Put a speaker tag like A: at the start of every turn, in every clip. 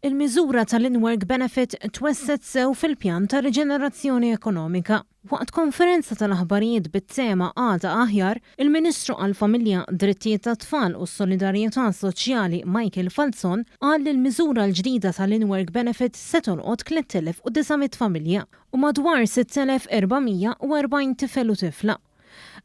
A: Il-miżura tal-in-work benefit twesset sew fil-pjan ta' riġenerazzjoni ekonomika. Waqt konferenza tal-aħbarijiet bit-tema Għada Aħjar, il-Ministru għall-Familja, Drittijiet tat-Tfal u s-Solidarjetà Soċjali Michael Falzon qal li l-miżura l-ġdida tal-in-work benefit se tonqod 3,900 familja u madwar 6,440 tifel u tifla.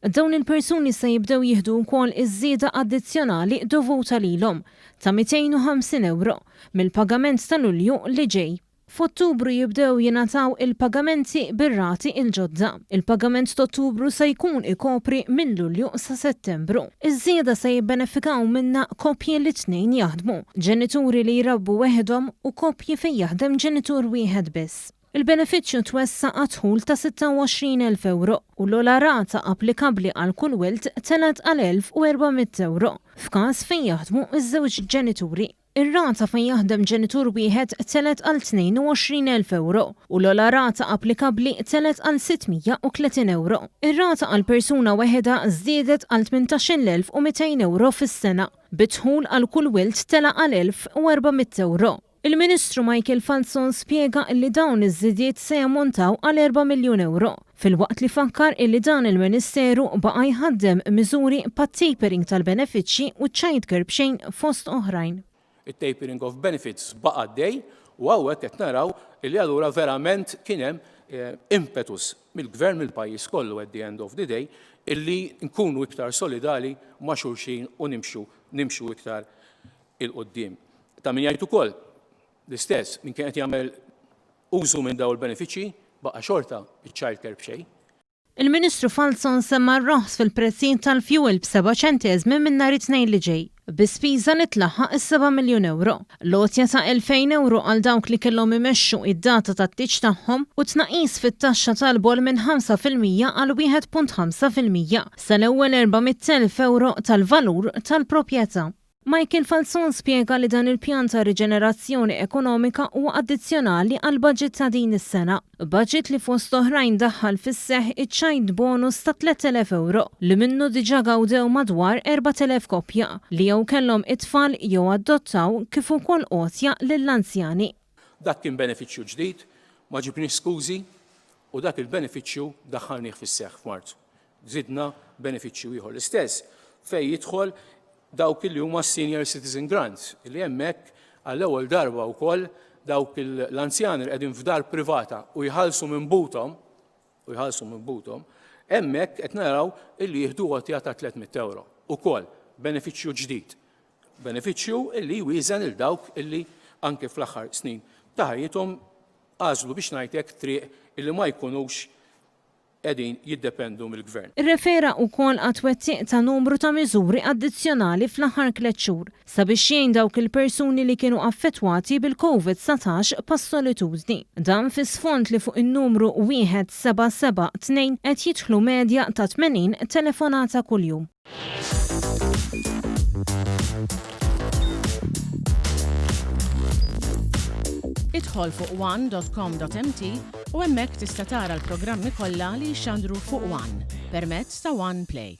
A: Dawn il-persuni se jibdew jieħdu wkoll iż-żieda addizzjonali dovuta lilhom ta' €250 mill-pagament ta' Lulju li ġej. F'Ottubru jibdew jingħataw il-pagamenti bir-rati il-ġodda. Il-pagament ta' Ottubru se jkun ikopri minn Lulju sa' Settembru. Iż-żieda se jibbenefikaw minna koppji li tnejn jaħdmu, ġenituri li jrabbu weħedhom u koppji fejn jaħdem ġenitur wieħed biss. Il-benefiċċju twessa għadħul ta' €26,000 u l-ola rata applikabbli għal kull wilt telet għal €1,400 f'każ fejn jaħdmu iż-żewġ ġenituri. Ir-rata fejn jaħdem ġenitur wieħed telet għal €22,000 u l-ola rata applikabbli telet għal €630. Ir-rata għal persuna weħeda żdiedet għal €18,200 fis-sena, bidħul għal kull wilt tela għal €1,400. Il-Ministru Michael Falzon spjega li dawn iż-żidiet se jammontaw għal €4 miljun, fil-waqt li fakkar illi dan il-Ministeru baqa' jħaddem miżuri pat-tapering tal-benefiċċji u childcare b'xejn fost oħrajn.
B: Il-tapering of benefits baqa' għaddej u hawnhekk qed naraw illi allura verament kien hemm impetus mill-Gvern mill-pajjiż kollu at the end of the day illi nkunu iktar solidali ma' xulxin u nimxu iktar il-qoddim. Ta' min jgħid ukoll l-istess, minn kien qed jagħmel użu minn dawn il-benefiċċji baqa' xorta iċ-childcare b'xejn.
A: Il-Ministru Falzon semma r-roħs fil-prezzijiet tal-fuel b'7 ċenteżmi minn nhar it-tnejn li ġej. Bispiża li tlaħħaq is-€7 miljun. Lotja ta' €2,000 għal dawk li kellhom imexxu id-data tat-tieġ tagħhom u tnaqqis fit-taxxa tal-bol minn 5% għal 1.5% sal-ewwel €400,000 tal-valur tal-proprjetà. Michael Falzon spjega li dan il-pjan ta' riġenerazzjoni ekonomika huwa addizzjonali għal budget ta' din is-sena. Budget li fost oħrajn daħħal fis-seħħ iċ-child bonus ta' €3,000 li minnu diġà gawdew madwar 4,000 koppja li jew kellhom it-tfal jew adottaw kif ukoll qotja lill-anzjani.
B: Dak kien benefiċċju ġdid, ma ġibniex skużi u dak il-benefiċċju daħħalnieh fis-seħħ f'Marzu. Żidna benefiċċju ieħor l-istess fejn jidħol dawk li huma senior citizen grants, li hemmhekk għall-ewwel darba wkoll dawk l-anzjani li qegħdin f'dar privata u jħallsu minn butom, hemmhekk qed naraw illi jieħdu għotja ta' €300 ukoll benefiċċju ġdid. Benefiċċju illi jwieżen il dawk illi anke fl-aħħar snin ta' ħajjithom għażlu biex ngħidlek triq illi ma jkunux qegħdin jiddependu mill-Gvern.
A: Irrefera wkoll għat-twettiq ta' numru ta' miżuri addizzjonali fl-aħħar 3 xhur sabiex jgħin dawk il-persuni li kienu affettwati bil-COVID-19 pas-solitudni. Dan fi sfond li fuq in-numru 1772 qed jidħlu medja ta' 80 telefonata kuljum.
C: Idħol fuq one.com.mt u hemmhekk tista' tara l-programmi kollha li jxandru fuq One permezz ta' One Play.